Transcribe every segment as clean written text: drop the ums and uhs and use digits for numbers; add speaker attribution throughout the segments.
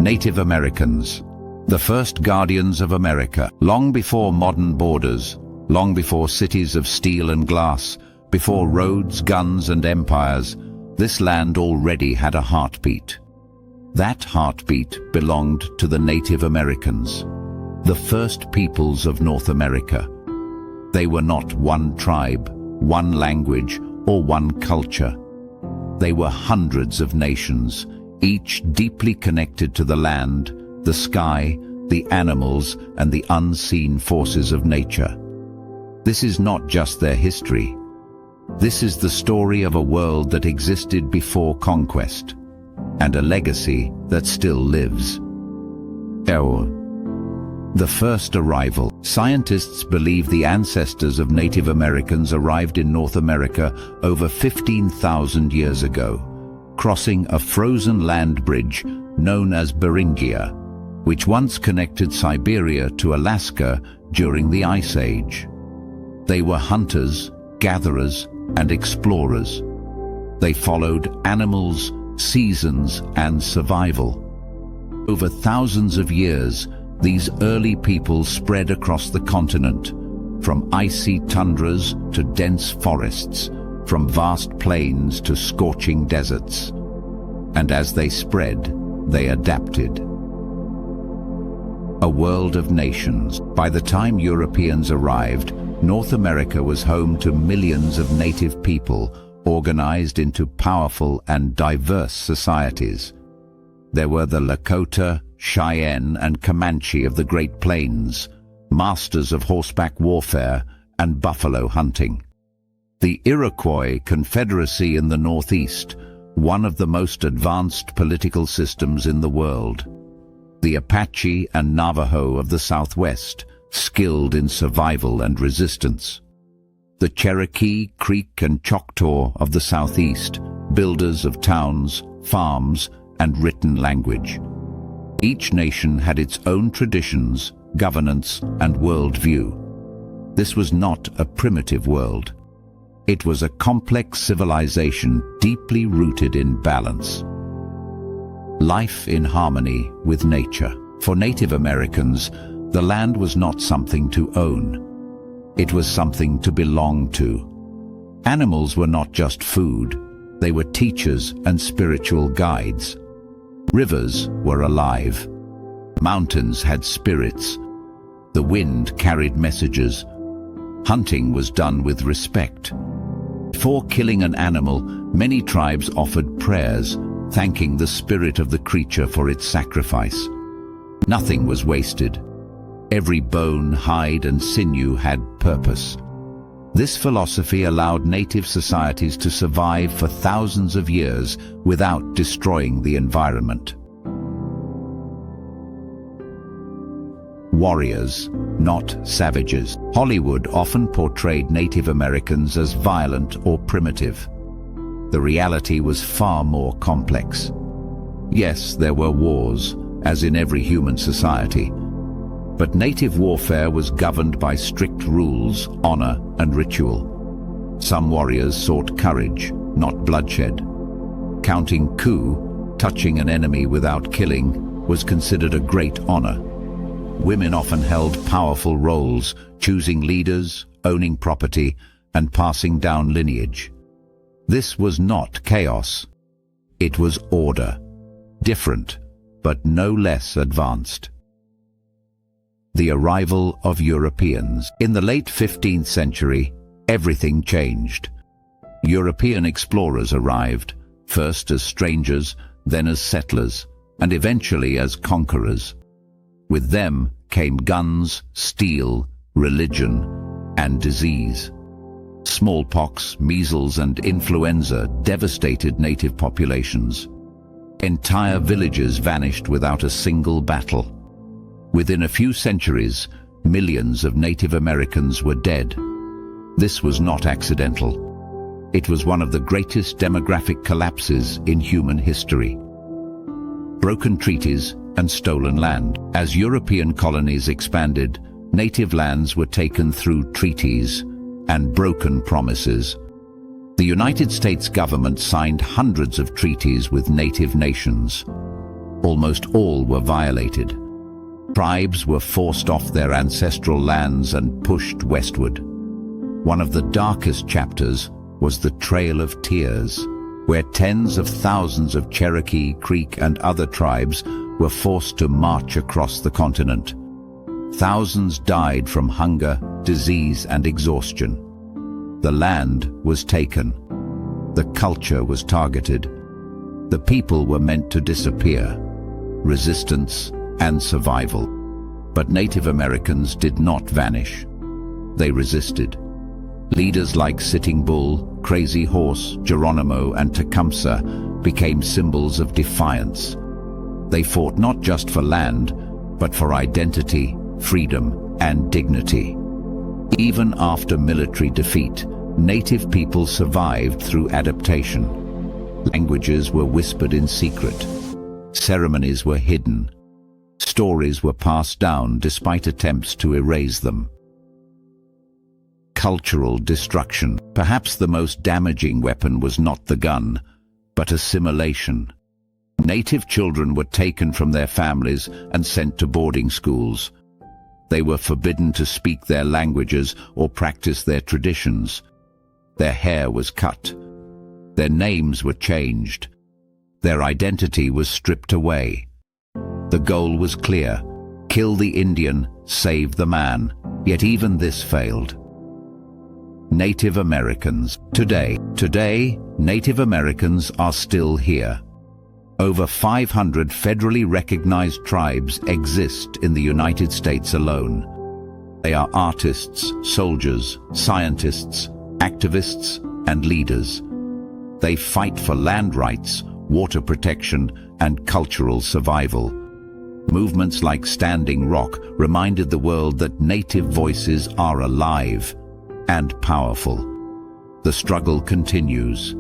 Speaker 1: Native Americans, the first guardians of America. Long before modern borders, long before cities of steel and glass, before roads, guns and empires, this land already had a heartbeat. That heartbeat belonged to the Native Americans, the first peoples of North America. They were not one tribe, one language, or one culture. They were hundreds of nations, each deeply connected to the land, the sky, the animals, and the unseen forces of nature. This is not just their history. This is the story of a world that existed before conquest, and a legacy that still lives. The first arrival. Scientists believe the ancestors of Native Americans arrived in North America over 15,000 years ago, crossing a frozen land bridge known as Beringia, which once connected Siberia to Alaska during the Ice Age. They were hunters, gatherers, and explorers. They followed animals, seasons, and survival. Over thousands of years, these early peoples spread across the continent, from icy tundras to dense forests, from vast plains to scorching deserts. And as they spread, they adapted. A world of nations. By the time Europeans arrived, North America was home to millions of native people, organized into powerful and diverse societies. There were the Lakota, Cheyenne, and Comanche of the Great Plains, masters of horseback warfare and buffalo hunting. The Iroquois Confederacy in the Northeast, one of the most advanced political systems in the world. The Apache and Navajo of the Southwest, skilled in survival and resistance. The Cherokee, Creek, and Choctaw of the Southeast, builders of towns, farms, and written language. Each nation had its own traditions, governance, and worldview. This was not a primitive world. It was a complex civilization deeply rooted in balance. Life in harmony with nature. For Native Americans, the land was not something to own. It was something to belong to. Animals were not just food. They were teachers and spiritual guides. Rivers were alive. Mountains had spirits. The wind carried messages. Hunting was done with respect. Before killing an animal, many tribes offered prayers, thanking the spirit of the creature for its sacrifice. Nothing was wasted. Every bone, hide, and sinew had purpose. This philosophy allowed native societies to survive for thousands of years without destroying the environment. Warriors, not savages. Hollywood often portrayed Native Americans as violent or primitive. The reality was far more complex. Yes, there were wars, as in every human society. But native warfare was governed by strict rules, honor, and ritual. Some warriors sought courage, not bloodshed. Counting coup, touching an enemy without killing, was considered a great honor. Women often held powerful roles, choosing leaders, owning property, and passing down lineage. This was not chaos. It was order. Different, but no less advanced. The arrival of Europeans. In the late 15th century, everything changed. European explorers arrived, first as strangers, then as settlers, and eventually as conquerors. With them came guns, steel, religion, and disease. Smallpox, measles, and influenza devastated native populations. Entire villages vanished without a single battle. Within a few centuries, millions of Native Americans were dead. This was not accidental. It was one of the greatest demographic collapses in human history. Broken treaties and stolen land. As European colonies expanded, native lands were taken through treaties and broken promises. The United States government signed hundreds of treaties with native nations. Almost all were violated. Tribes were forced off their ancestral lands and pushed westward. One of the darkest chapters was the Trail of Tears, where tens of thousands of Cherokee, Creek, and other tribes were forced to march across the continent. Thousands died from hunger, disease, and exhaustion. The land was taken. The culture was targeted. The people were meant to disappear. Resistance and survival. But Native Americans did not vanish. They resisted. Leaders like Sitting Bull, Crazy Horse, Geronimo, and Tecumseh became symbols of defiance. They fought not just for land, but for identity, freedom, and dignity. Even after military defeat, Native people survived through adaptation. Languages were whispered in secret. Ceremonies were hidden. Stories were passed down despite attempts to erase them. Cultural destruction. Perhaps the most damaging weapon was not the gun, but assimilation. Native children were taken from their families and sent to boarding schools. They were forbidden to speak their languages or practice their traditions. Their hair was cut. Their names were changed. Their identity was stripped away. The goal was clear: kill the Indian, save the man. Yet even this failed. Native Americans. Today, Native Americans are still here. Over 500 federally recognized tribes exist in the United States alone. They are artists, soldiers, scientists, activists, and leaders. They fight for land rights, water protection, and cultural survival. Movements like Standing Rock reminded the world that Native voices are alive and powerful. The struggle continues,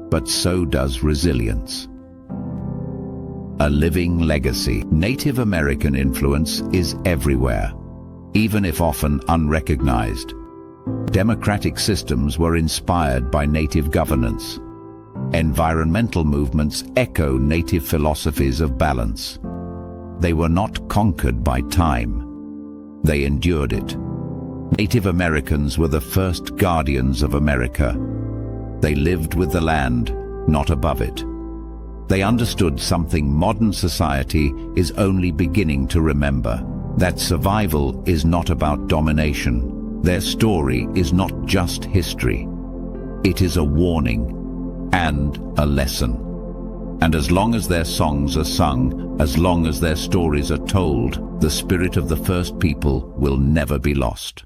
Speaker 1: but so does resilience. A living legacy. Native American influence is everywhere, even if often unrecognized. Democratic systems were inspired by Native governance. Environmental movements echo Native philosophies of balance. They were not conquered by time. They endured it. Native Americans were the first guardians of America. They lived with the land, not above it. They understood something modern society is only beginning to remember: that survival is not about domination. Their story is not just history. It is a warning and a lesson. And as long as their songs are sung, as long as their stories are told, the spirit of the first people will never be lost.